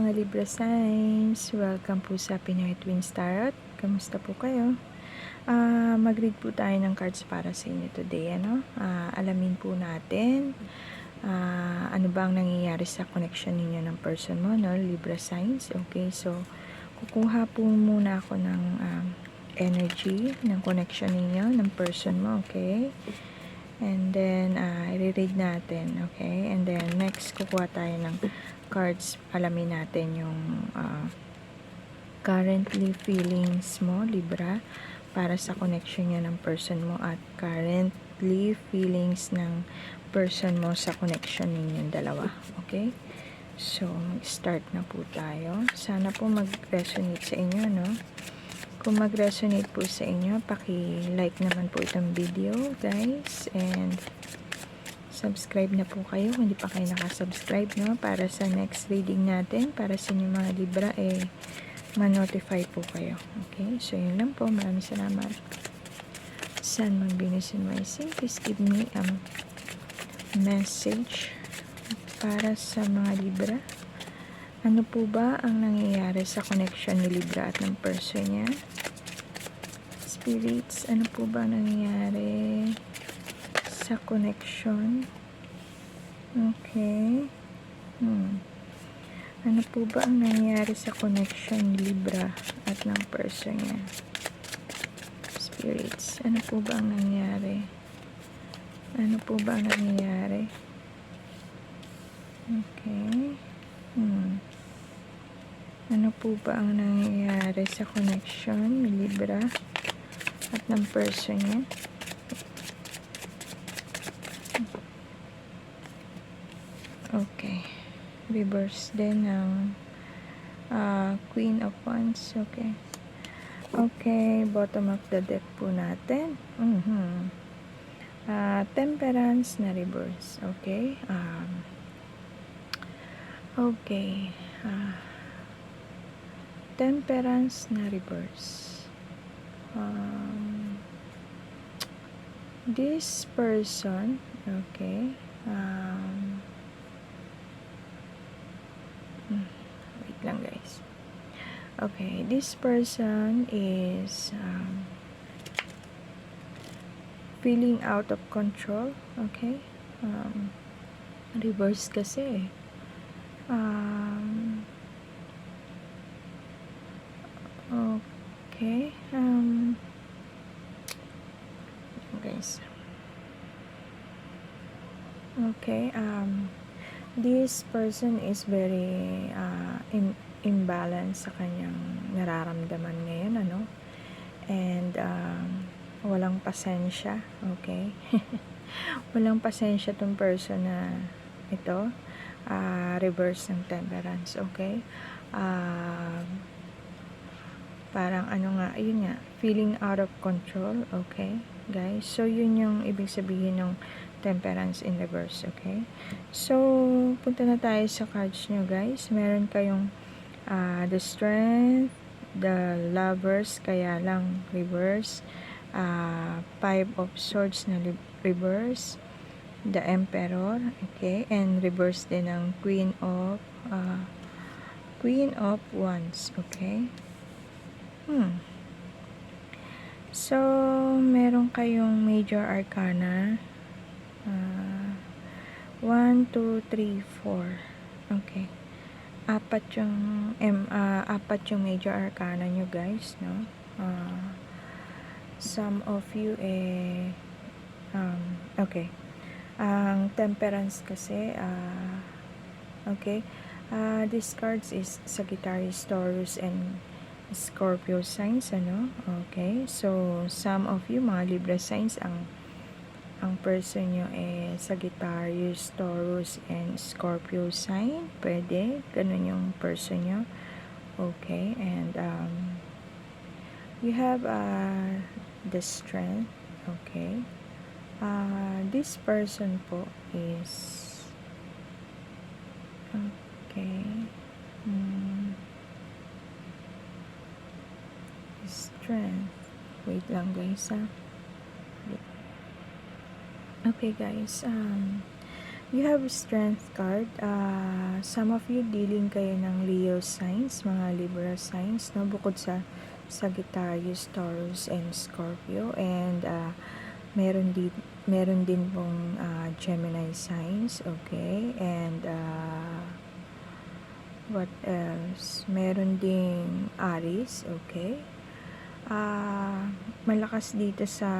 mga Libra signs! Welcome po sa Pinoy Twins Tarot. Kamusta po kayo? Mag-read po tayo ng cards para sa inyo today. Alamin po natin ano ba ang nangyayari sa connection ninyo ng person mo, no? Libra signs. Okay, so kukuha po muna ako ng energy ng connection ninyo ng person mo. Okay, and then i-read natin. Okay, and then next kukuha tayo ng cards, alamin natin yung currently feelings mo, Libra, para sa connection niya ng person mo at currently feelings ng person mo sa connection ninyong dalawa. Okay? So, mag-start na po tayo. Sana po mag-resonate sa inyo, no? Kung mag-resonate po sa inyo, paki-like naman po itong video, guys. And subscribe na po kayo kung hindi pa kayo nakasubscribe, no? Para sa next reading natin, para sa inyo mga Libra, ma-notify po kayo. Okay? So, yun lang po. Maraming salamat. Sun, Moon, Venus, and Rising, please give me a message para sa mga Libra. Ano po ba ang nangyayari sa connection ni Libra at ng person niya? Spirits, ano po ba nangyayari sa connection? Okay. Ano po ba ang nangyayari sa connection ni Libra at ng person niya? Spirits, ano po ba ang nangyayari? Ano po ba ang nangyayari? Okay. Ano po ba ang nangyayari sa connection ni Libra at ng person niya? Okay. Reverse din ng Queen of Wands. Okay. Okay. Bottom of the deck po natin. Temperance na reverse. Okay. Okay. Temperance na reverse. This person, okay. Wait lang, guys. Okay, this person is feeling out of control. Okay. Reverse kasi. Okay. Guys. Okay. This person is very imbalance sa kanyang nararamdaman ngayon, ano? And walang pasensya. Okay. Walang pasensya tong person na ito. Reverse ng temperance. Okay. Parang ano nga, yun nga, feeling out of control. Okay, guys. So, yun yung ibig sabihin ng temperance in reverse. Okay. So, punta na tayo sa cards nyo, guys. Meron kayong the Strength, the Lovers, kaya lang reverse. Five of Swords na reverse. The Emperor. Okay. And reverse din ng Queen of Wands. Okay. So, meron kayong major arcana. 1, 2, 3, 4. Okay. Apat yung major arcana nyo, guys, no? Some of you, okay. Ang temperance kasi, okay. These cards is Sagittarius, Taurus, and Scorpio signs, ano? Okay. So, some of you, mga Libra signs, ang person nyo Sagittarius, Taurus, and Scorpio sign. Pwede. Ganun yung person nyo. Okay. And, you have, the Strength. Okay. This person po is, okay. Strength. Wait lang, guys, Okay, guys. You have a strength card. Some of you dealing kayo ng Leo signs, mga Libra signs, no? Bukod sa Sagittarius, Taurus, and Scorpio. And meron din pong Gemini signs, okay? And what else? Meron ding Aries, okay? Malakas dito sa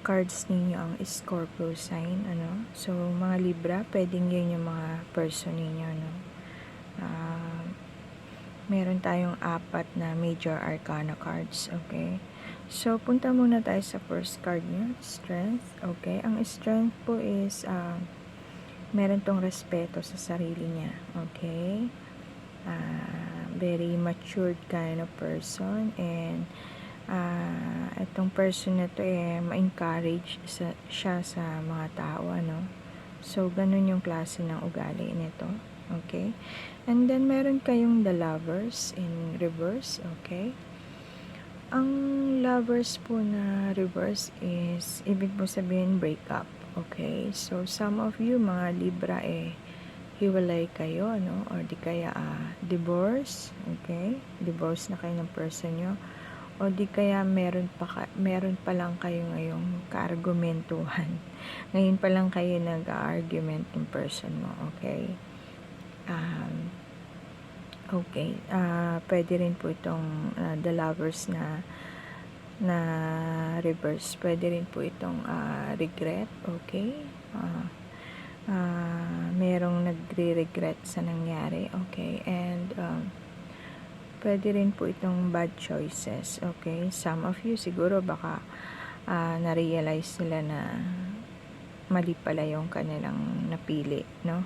cards ninyo ang Scorpio sign, ano? So, mga Libra, pwedeng yun yung mga person ninyo, no? Meron tayong 4 na major arcana cards, okay? So, punta muna tayo sa first card niya, Strength, okay? Ang Strength po is, meron tong respeto sa sarili niya, okay? Very matured kind of person, and itong person na to ma-encourage siya sa mga tao, ano. So, ganun yung klase ng ugali nito, okay? And then, meron kayong the Lovers in reverse, okay? Ang Lovers po na reverse is, ibig po sabihin, breakup, okay? So, some of you, mga Libra, hiwalay kayo, ano? Or di kaya, divorce, okay? Divorce na kayo ng person nyo. O di kaya meron pa lang kayo ngayong kaargumentuhan. Ngayon pa lang kayo nag-argument ng person mo, okay? Okay, pwede rin po itong the Lovers na reverse. Pwede rin po itong regret, okay? Merong nagre-regret sa nangyari, okay? And pwede rin po itong bad choices, okay? Some of you siguro baka na-realize nila na mali pala yung kanilang napili, no?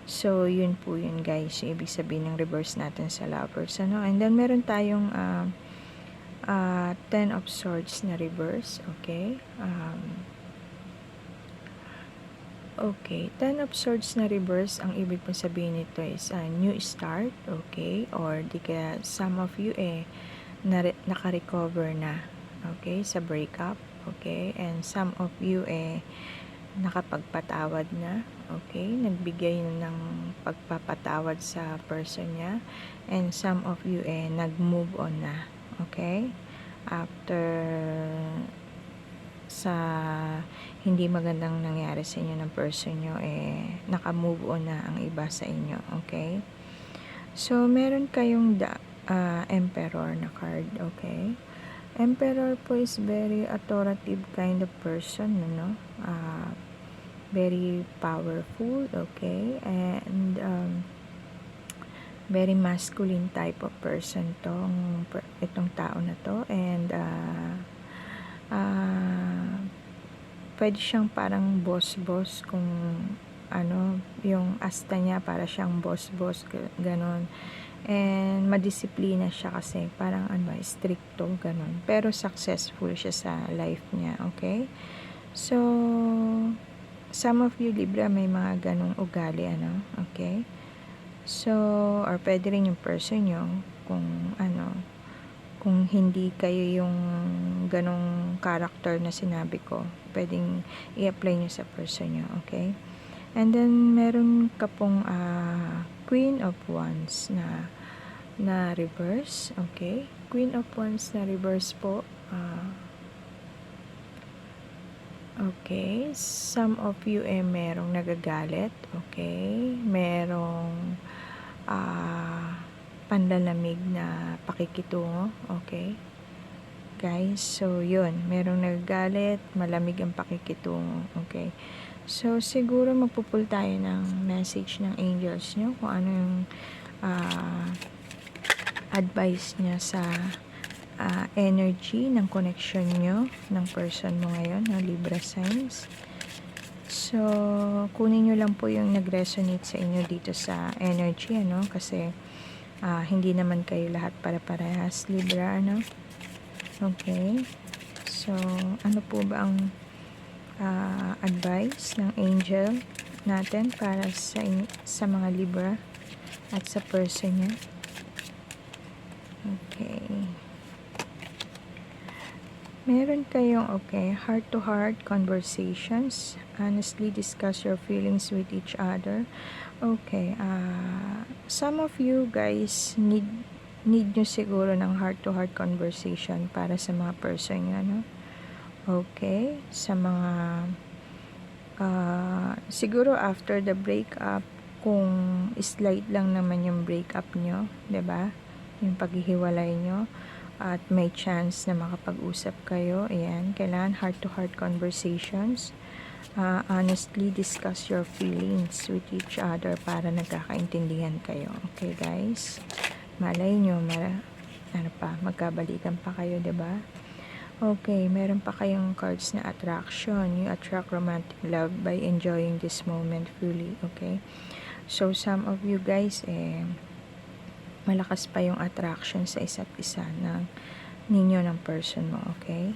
So, yun po yun, guys. Ibig sabihin ng reverse natin sa Lovers, ano? And then, meron tayong 10 of Swords na reverse, okay? Okay, 10 of Swords na reverse, ang ibig pong sabihin nito is new start, okay? Or di kaya some of you naka-recover na, okay? Sa breakup, okay? And some of you nakapagpatawad na, okay? Nagbigay na ng pagpapatawad sa person niya. And some of you nag-move on na, okay? After sa hindi magandang nangyari sa inyo ng person nyo, naka-move on na ang iba sa inyo, okay? So, meron kayong Emperor na card, okay? Emperor po is very authoritative kind of person, no? Very powerful, okay? And very masculine type of person itong tao na to. And pwede siyang parang boss-boss kung ano, yung asta niya para siyang boss-boss, ganon. And madisiplina siya kasi parang stricto, ganon. Pero successful siya sa life niya, okay? So, some of you Libra may mga ganong ugali, ano, okay? So, or pwede rin yung person nyo kung hindi kayo yung ganong character na sinabi ko, pwedeng i-apply nyo sa person nyo, okay? And then, meron ka pong Queen of Wands na reverse, okay? Queen of Wands na reverse po, okay? Some of you merong nagagalit, okay? Merong panlalamig na pakikitungo, okay? Guys, so yun, merong nagagalit, malamig ang pakikitungo, okay? So, siguro magpupul tayo ng message ng angels nyo, kung ano yung advice niya sa energy ng connection nyo ng person mo ngayon, ng Libra signs. So, kunin nyo lang po yung nag-resonate sa inyo dito sa energy, ano, kasi hindi naman kayo lahat para-parehas, Libra, ano. Okay. So, ano po ba ang advice ng angel natin para sa mga Libra at sa person niya? Okay. Meron kayong, heart-to-heart conversations. Honestly discuss your feelings with each other. Okay, some of you guys need nyo siguro ng heart-to-heart conversation para sa mga person nyo, no? Okay, sa mga, siguro after the breakup, kung slight lang naman yung breakup nyo, 'di ba? Yung paghihiwalay nyo, at may chance na makapag-usap kayo, ayan, kailangan heart-to-heart conversations. Honestly discuss your feelings with each other para nagkakaintindihan kayo. Okay, guys? Malay nyo, magkabalikan pa kayo, 'di ba? Okay, meron pa kayong cards na attraction. You attract romantic love by enjoying this moment fully, okay? So, some of you guys, malakas pa yung attraction sa isa't isa ng ninyo ng person mo, okay?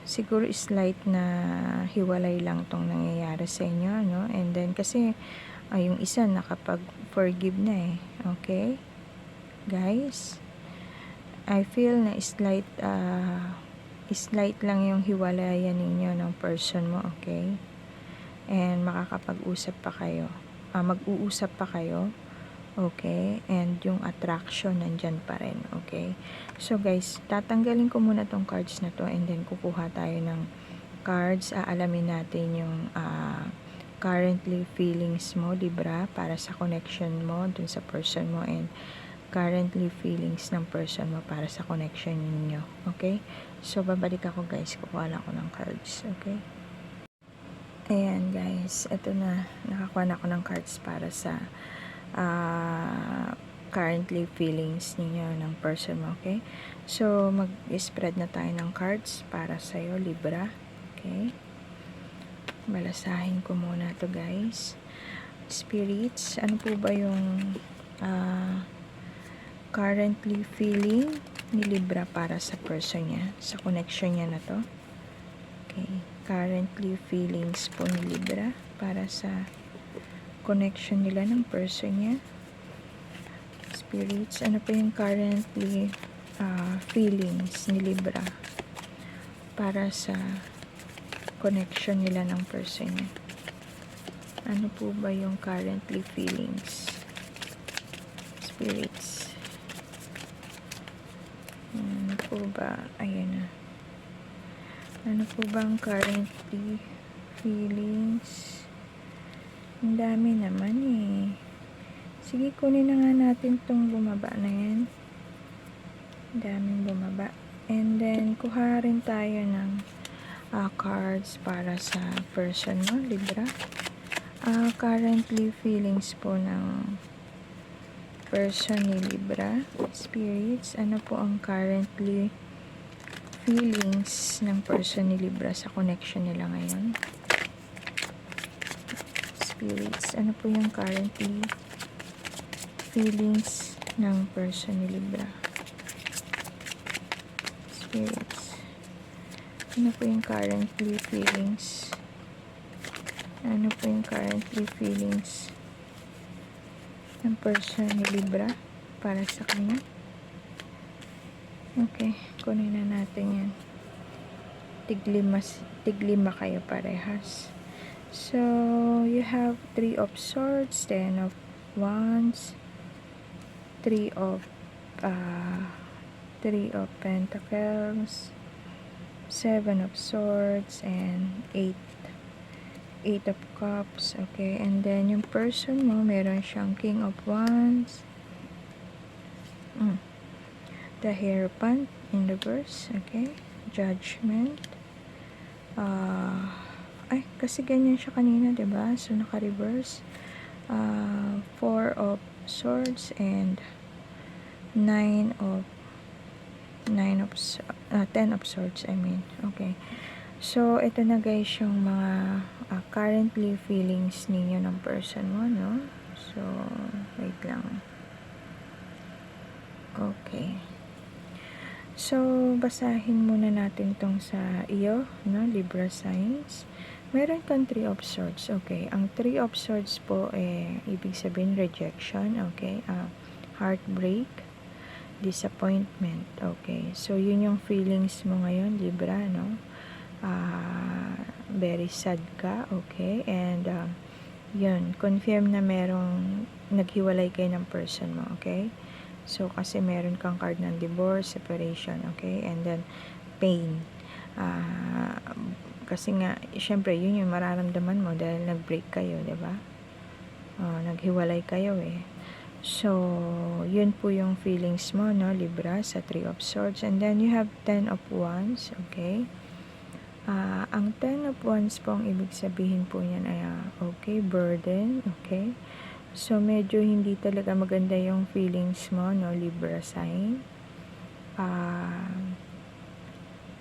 Siguro slight na hiwalay lang tong nangyayari sa inyo, no? And then, kasi, yung isa nakapag-forgive na okay? Guys, I feel na slight lang yung hiwalayan ninyo ng person mo, okay? And makakapag-usap pa kayo. Mag-uusap pa kayo. Okay? And yung attraction nandyan pa rin. Okay? So guys, tatanggalin ko muna tong cards na to and then kukuha tayo ng cards. Aalamin natin yung currently feelings mo, Libra, para sa connection mo dun sa person mo, and currently feelings ng person mo para sa connection ninyo. Okay? So, babalik ako guys. Kukuha lang ako ng cards. Okay? Ayan guys. Ito na. Nakakuha na ako ng cards para sa currently feelings ninyo ng person mo, okay? So, mag-spread na tayo ng cards para sa'yo, Libra. Okay? Balasahin ko muna to guys. Spirits, ano po ba yung currently feeling ni Libra para sa person niya, sa connection niya na to? Okay. Currently feelings po ni Libra para sa connection nila ng person niya. Spirits, ano pa yung currently feelings ni Libra para sa connection nila ng person niya? Ano po ba yung currently feelings? Spirits. Ano po ba? Ayan na. Ano po ba ang currently feelings? Ang dami naman Sige, kunin na nga natin tong bumaba na yan. Ang daming bumaba. And then, kuha rin tayo ng cards para sa person mo, Libra. Currently feelings po ng person ni Libra. Spirits, ano po ang currently feelings ng person ni Libra sa connection nila ngayon? Spirits, ano po yung currently feelings ng person ni Libra? Spirits, ano po yung currently feelings? Ano po yung currently feelings ng person ni Libra para sa kanya? Okay, kunin na natin yan. Tiglima kayo parehas. So, you have 3 of Swords, 10 of Wands, 3 of Pentacles, 7 of Swords, and 8 of Cups. Okay, and then yung person mo, meron siyang King of Wands, the Hierophant in reverse. Okay, Judgment. Kasi ganyan siya kanina, diba? So, naka-reverse. 4 of Swords and 10 of Swords, I mean. Okay. So, ito na guys yung mga currently feelings ninyo ng person mo, no? So, wait lang. Okay. So, basahin muna natin tong sa iyo, no? Libra signs. Meron kang 3 of Swords. Okay. Ang 3 of Swords po, ibig sabihin rejection. Okay. Heartbreak. disappointment. Okay, so yun yung feelings mo ngayon, Libra, no? Very sad ka, okay? And yun, confirm na merong naghiwalay kayo ng person mo, okay? So kasi meron kang card ng divorce, separation, okay? And then pain. Kasi nga syempre yun yung mararamdaman mo dahil nag-break kayo, 'di ba? Naghiwalay kayo eh. So, yun po yung feelings mo, no, Libra, sa 3 of Swords. And then, you have 10 of Wands, okay? Ang 10 of Wands po, ang ibig sabihin po niyan ay, okay, burden, okay? So, medyo hindi talaga maganda yung feelings mo, no, Libra sign.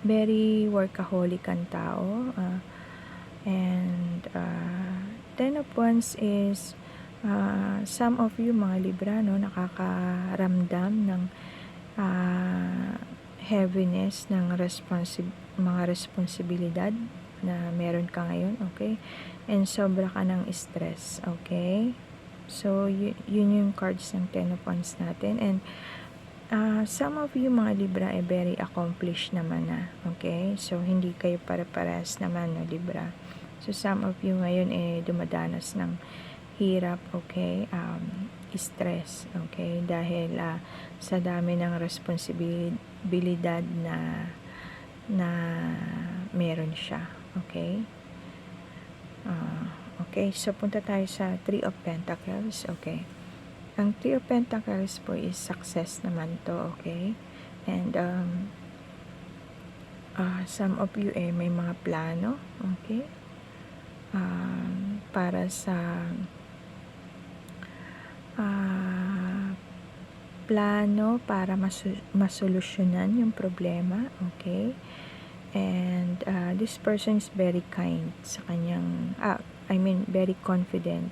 Very workaholic ang tao. And 10 of Wands is some of you mga Libra, no, nakakaramdam ng heaviness ng mga responsibilidad na meron ka ngayon, okay? And sobra ka ng stress, okay? So, yun yung cards ng 10 of Wands natin. And some of you mga Libra ay very accomplished naman na, okay? So, hindi kayo para-paras naman, no, Libra. So, some of you ngayon ay dumadanas ng hirap, okay? Stress, okay? Dahil sa dami ng responsibilidad na meron siya, okay? Okay, so punta tayo sa 3 of Pentacles, okay? Ang 3 of Pentacles po is success naman to, okay? And some of you may mga plano, okay? Para sa plano para masolusyonan yung problema, okay? And this person is very kind sa kanyang, very confident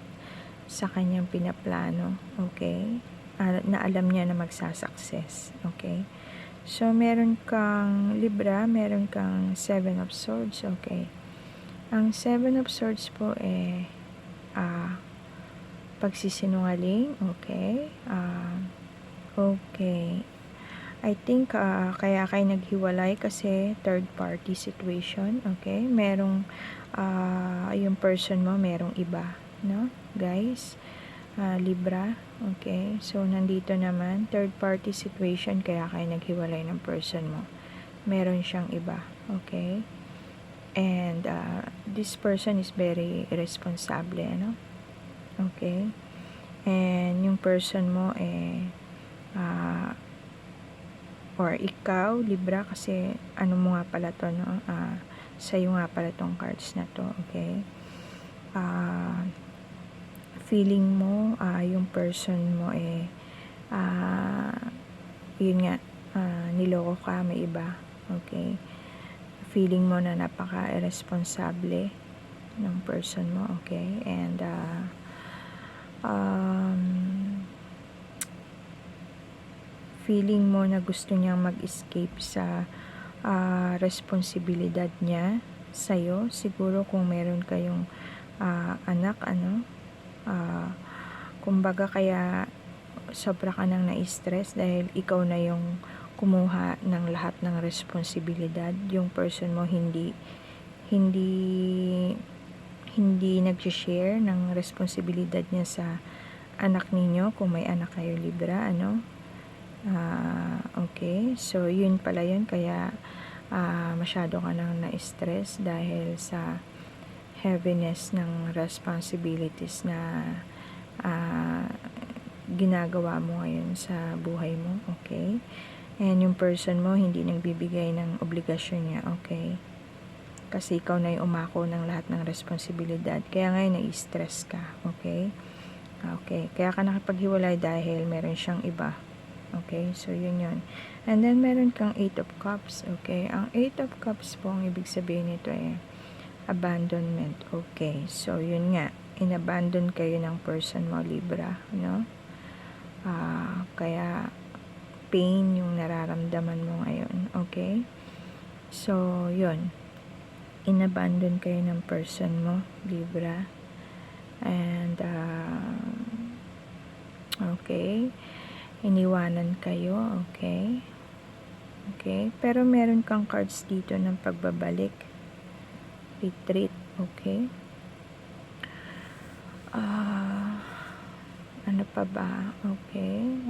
sa kanyang pinaplano, okay? Na alam niya na magsasucess, okay? So, meron kang Libra, meron kang 7 of Swords, okay? Ang 7 of Swords po pagsisinungaling, okay? Okay. I think kaya kayo naghiwalay kasi third party situation, okay? Merong yung person mo merong iba, no? Guys, Libra, okay? So nandito naman third party situation kaya kayo naghiwalay ng person mo. Meron siyang iba, okay? And this person is very responsable, ano? Okay? And yung person mo or ikaw, Libra, kasi ano mo nga pala to, no? Sa'yo nga pala tong cards na to, okay? Feeling mo, yung person mo yun nga, niloko ka, may iba, okay? Feeling mo na napaka-irresponsable ng person mo, okay? And feeling mo na gusto niyang mag-escape sa responsibilidad niya sa'yo. Siguro kung meron kayong anak, ano, kumbaga kaya sobra ka nang na-stress dahil ikaw na yung kumuha ng lahat ng responsibilidad. Yung person mo hindi nag-share ng responsibilidad niya sa anak ninyo kung may anak kayo, Libra, ano? Okay, so yun pala yun, kaya masyado ka nang na-stress dahil sa heaviness ng responsibilities na ginagawa mo ngayon sa buhay mo, okay? And yung person mo hindi nagbibigay ng obligasyon niya, okay? Kasi ikaw na yung umako ng lahat ng responsibilidad, kaya ngayon na-stress ka, okay? Okay, kaya ka nakipaghiwalay dahil meron siyang iba. Okay, so yun yun. And then, meron kang 8 of Cups, okay? Ang 8 of Cups po, ang ibig sabihin nito abandonment, okay? So, yun nga, inabandon kayo ng person mo, Libra, no? Kaya, pain yung nararamdaman mo ngayon, okay? So, yun. Inabandon kayo ng person mo, Libra. And, okay. iniwanan kayo, okay? Okay, pero meron kang cards dito ng pagbabalik, retreat, okay? Ano pa ba? Okay.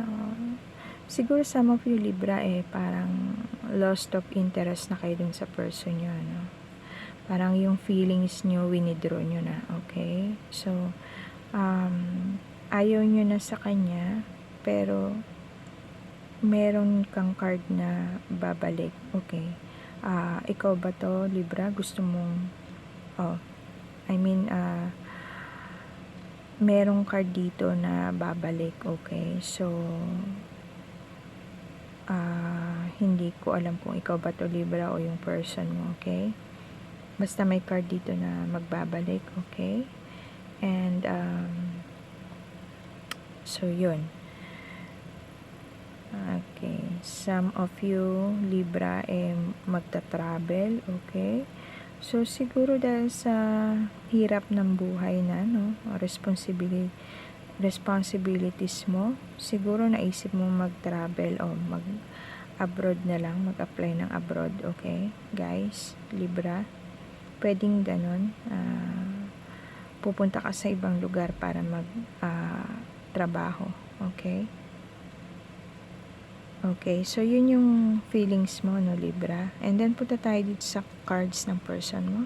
Siguro some of you Libra parang lost of interest na kayo dun sa person nyo, ano? Parang yung feelings nyo, winidraw nyo na, okay? So, ayaw nyo na sa kanya, pero meron kang card na babalik, okay? Ikaw ba to, Libra? Gusto mong, merong card dito na babalik, okay? So, hindi ko alam kung ikaw ba to, Libra, o yung person mo, okay? Basta may card dito na magbabalik, okay? And, so, yun. Okay. Some of you, Libra, magta-travel, okay? So, siguro dahil sa hirap ng buhay na, no? Responsibilities mo, siguro naisip mo mag-travel o mag-abroad na lang, mag-apply ng abroad, okay? Guys, Libra, pwedeng ganon. Pupunta ka sa ibang lugar para mag-trabaho, okay? Okay, so yun yung feelings mo, no, Libra. And then, punta tayo dito sa cards ng person mo.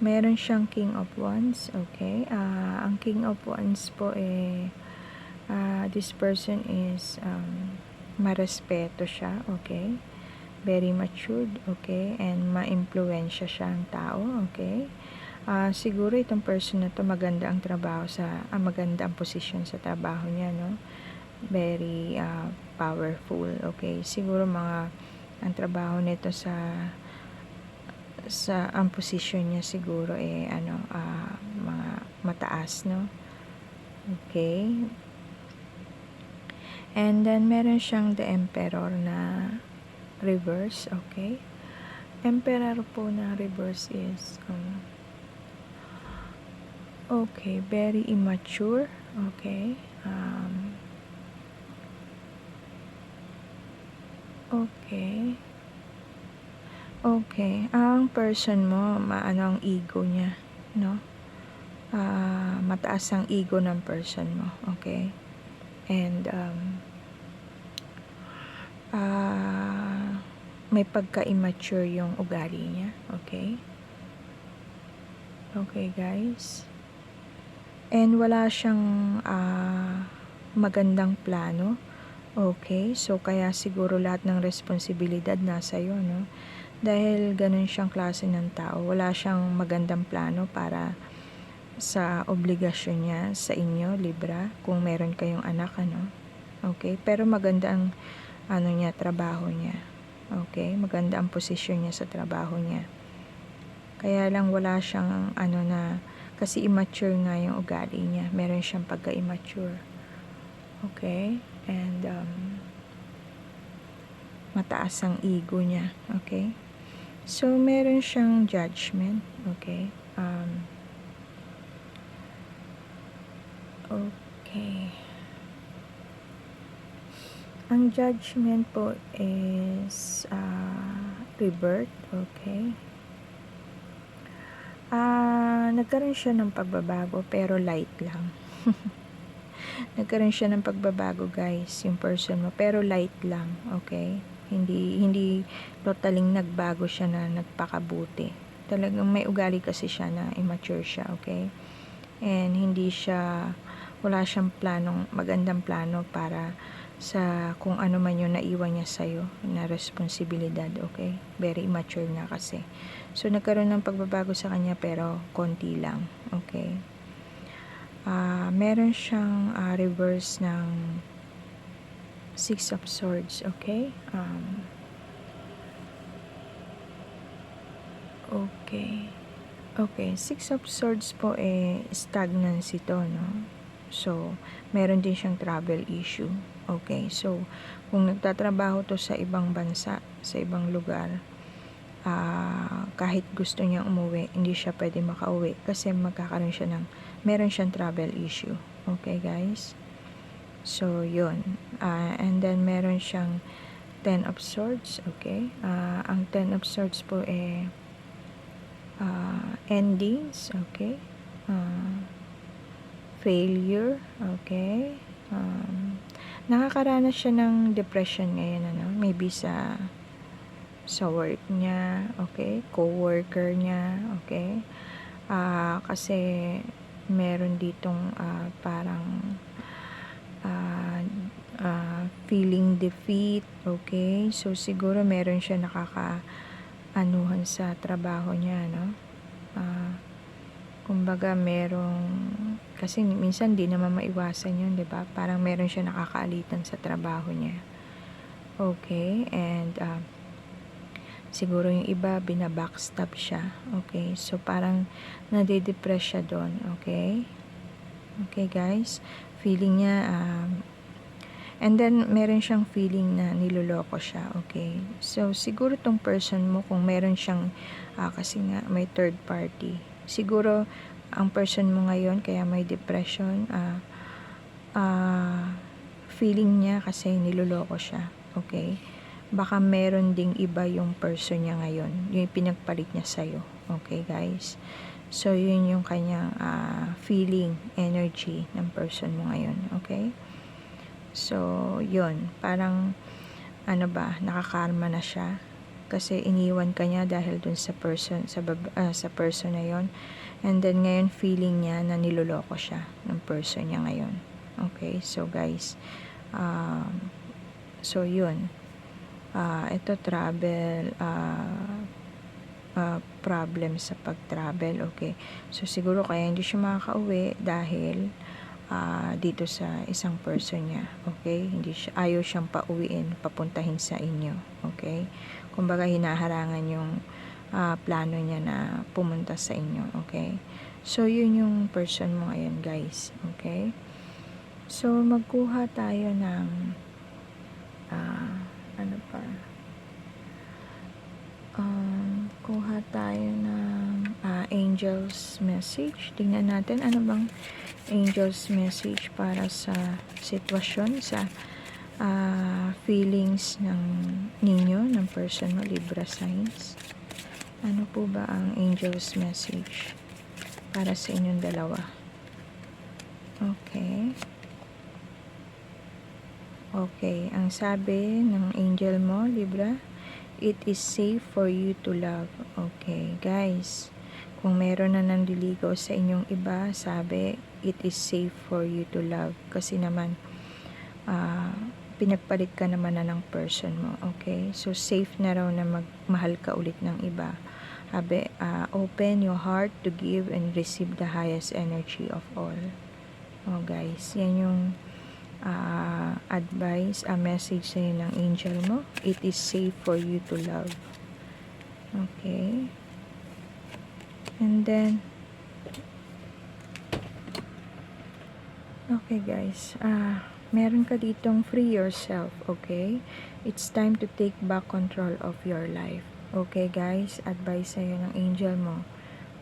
Meron siyang King of Wands, okay? Ang King of Wands po this person is marespeto siya, okay? Very matured, okay? And ma-impluwensya siyang tao, okay? Siguro itong person na to maganda ang trabaho maganda ang posisyon sa trabaho niya, no? Very powerful, okay? Siguro ang trabaho nito ang posisyon niya siguro mga mataas, no? Okay? And then meron siyang the Emperor na reverse, okay? Emperor po na reverse is okay, very immature, okay? Okay. Okay. Ang person mo, ang ego niya, no? Mataas ang ego ng person mo, okay? And, may pagka-immature yung ugali niya, okay? Okay, guys? And wala siyang, magandang plano. Okay, so kaya siguro lahat ng responsibilidad nasa iyo, no? Dahil ganun siyang klase ng tao, wala siyang magandang plano para sa obligasyon niya sa inyo, Libra, kung meron kayong anak, ano? Okay, pero maganda ang trabaho niya. Okay, maganda ang posisyon niya sa trabaho niya. Kaya lang wala siyang kasi immature nga yung ugali niya. Meron siyang pagka-immature. Okay? And mataas ang ego niya, okay? So meron siyang judgment, okay? Okay. Ang judgment po is rebirth, okay? Nagkaroon siya ng pagbabago pero light lang. Nagkaroon siya ng pagbabago, guys, yung person mo, pero light lang, okay? Hindi totaling nagbago siya na nagpakabuti. Talagang may ugali kasi siya na immature siya, okay? And wala siyang magandang plano para sa kung ano man yung naiwan niya sa'yo na responsibilidad, okay? Very immature nga kasi. So, nagkaroon ng pagbabago sa kanya pero konti lang, okay? Meron siyang reverse ng Six of Swords, okay? Okay, Six of Swords po stagnancy to, no? So, meron din siyang travel issue. Okay, so, kung nagtatrabaho to sa ibang bansa, sa ibang lugar, kahit gusto niyang umuwi, hindi siya pwede makauwi kasi meron siyang travel issue. Okay, guys? So, yun. And then, meron siyang 10 of Swords, okay? Ang 10 of Swords po endings, okay? Failure, okay? Nakakaranas siya ng depression ngayon, ano? Maybe sa work niya, okay? Co-worker niya, okay? Kasi meron ditong parang feeling defeat, okay? So, siguro meron siya nakakaanuhan sa trabaho niya, no? Kumbaga kasi minsan di naman maiwasan yun, di ba? Parang meron siya nakakaalitan sa trabaho niya. Okay, and siguro yung iba binabackstab siya. Okay, so parang nade-depress siya doon. Okay? Okay, guys? Feeling niya, and then meron siyang feeling na niloloko siya. Okay? So, siguro tong person mo, kung meron siyang, kasi nga may third party, siguro ang person mo ngayon kaya may depression, feeling niya kasi niloloko siya. Okay? Baka meron ding iba yung person niya ngayon, yung pinagpalit niya sa'yo. Okay, guys? So, yun yung kanyang feeling, energy ng person mo ngayon. Okay? So, yun. Parang, nakakarma na siya. Kasi iniwan ka niya dahil dun sa person, sa person na yon. And then, ngayon, feeling niya na niloloko siya ng person niya ngayon. Okay? So, guys, so, yun. Ito travel problem sa pag-travel, okay? So, siguro kaya hindi siya makakauwi dahil dito sa isang person niya, okay? Ayaw siyang pauwiin, papuntahin sa inyo, okay? Kumbaga, hinaharangan yung plano niya na pumunta sa inyo, okay? So, yun yung person mo ngayon, guys, okay? So, magkuha tayo ng kuha tayo ng angel's message. Tingnan natin ano bang angel's message para sa sitwasyon, sa feelings ninyo, ng person mo, Libra signs. Ano po ba ang angel's message para sa inyong dalawa? Okay. Okay, ang sabi ng angel mo, Libra, it is safe for you to love. Okay, guys. Kung meron na nandiligaw sa inyong iba, sabi, it is safe for you to love. Kasi naman, pinagpalit ka naman na ng person mo. Okay? So, safe na raw na magmahal ka ulit ng iba. Sabi, open your heart to give and receive the highest energy of all. Oh, guys. Yan yung advice, a message sa'yo ng angel mo. It is safe for you to love. Okay. And then, okay, guys. Meron ka ditong free yourself. Okay. It's time to take back control of your life. Okay, guys. Advice sa'yo ng angel mo.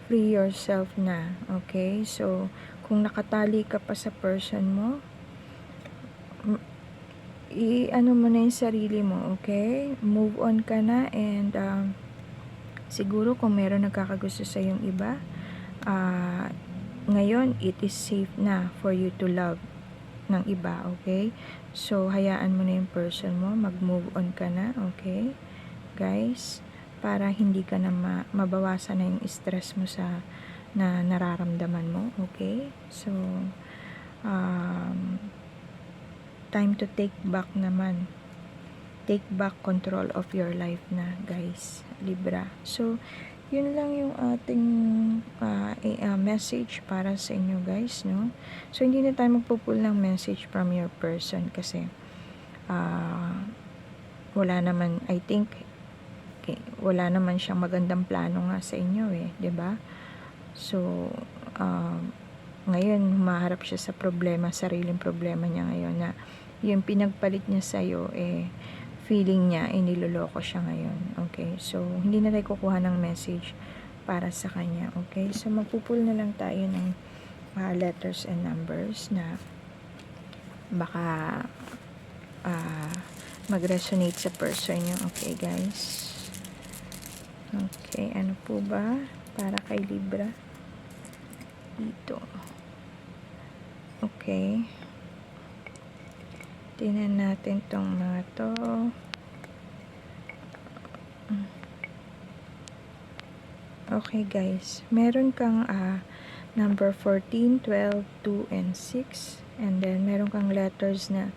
Free yourself na. Okay. So, kung nakatali ka pa sa person mo, i-ano mo na yung sarili mo, okay? Move on ka na, and siguro kung meron nagkakagusto sa yung iba, ngayon, it is safe na for you to love ng iba, okay? So, hayaan mo na yung person mo, mag-move on ka na, okay? Guys, para hindi ka na mabawasan na yung stress mo na nararamdaman mo, okay? So, time to take back naman. Take back control of your life na, guys. Libra. So, yun lang yung ating message para sa inyo, guys, no? So, hindi na tayo magpupull ng message from your person kasi wala naman, I think, wala naman siyang magandang plano nga sa inyo, eh. 'Di ba? So, ngayon, humaharap siya sa problema, sariling problema niya ngayon na yung pinagpalit niya sa'yo, feeling niya, niloloko siya ngayon. Okay? So, hindi na tayo kukuha ng message para sa kanya. Okay? So, magpupul na lang tayo ng letters and numbers na baka mag-resonate sa person nyo. Okay, guys? Okay, ano po ba para kay Libra dito? Okay, tingnan natin tong mga to. Okay, guys, meron kang number 14, 12, 2, and 6, and then meron kang letters na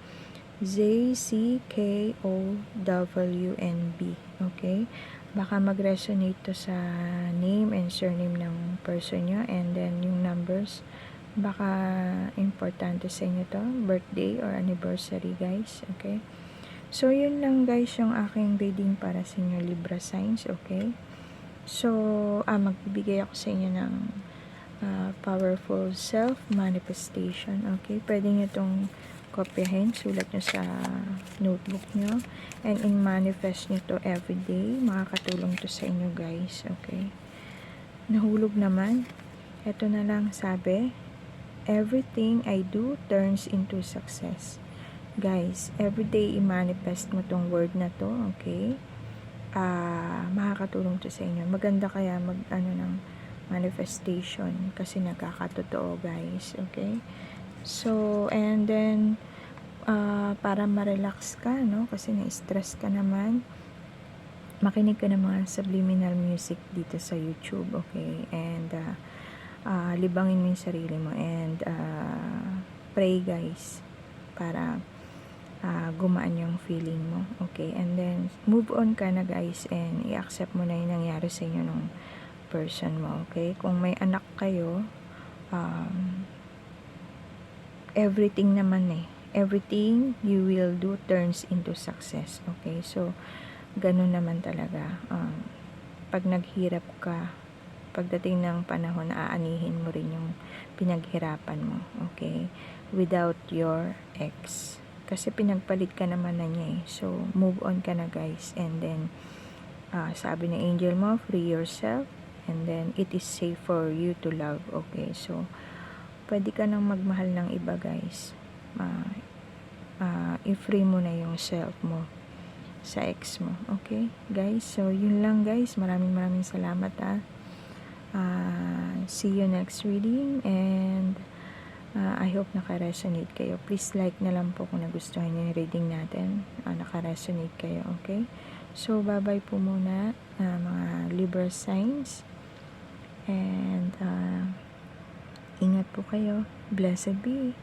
Z, C, K, O, W, and B. Okay? Baka mag-resonate to sa name and surname ng person nyo, and then yung numbers, baka importante sa inyo to, birthday or anniversary, guys. Okay? So, yun lang, guys, yung aking reading para sa inyo, Libra signs. Okay? So, magbibigay ako sa inyo ng powerful self-manifestation. Okay? Pwede nyo itong kopyahin, sulat nyo sa notebook nyo, and in-manifest nyo to everyday. Makakatulong to sa inyo, guys. Okay? Nahulog naman. Ito na lang sabi, everything I do turns into success. Guys, everyday i-manifest mo tong word na to. Okay? Makakatulong to sa inyo. Maganda kaya ng manifestation kasi nagkakatotoo, guys. Okay? So, and then, para ma-relax ka, no? Kasi na-stress ka naman, makinig ka ng mga subliminal music dito sa YouTube, okay? And, libangin mo yung sarili mo and pray, guys, para gumaan yung feeling mo, okay? And then, move on ka na, guys, and i-accept mo na yung nangyari sa inyo ng person mo, okay? Kung may anak kayo, everything naman everything you will do turns into success. Okay, so ganun naman talaga. Pag naghirap ka, pagdating ng panahon, aanihin mo rin yung pinaghirapan mo. Okay, without your ex, kasi pinagpalit ka naman na niya so move on ka na, guys. And then sabi ng angel mo, free yourself, and then it is safe for you to love. Okay, so pwede ka nang magmahal ng iba, guys. I-free mo na yung self mo sa ex mo. Okay, guys? So, yun lang, guys. Maraming salamat, see you next reading, and I hope naka-resonate kayo. Please like na lang po kung nagustuhan niyo yung reading natin. Naka-resonate kayo, okay? So, bye-bye po muna, mga Libra signs. And, ingat po kayo. Blessed be.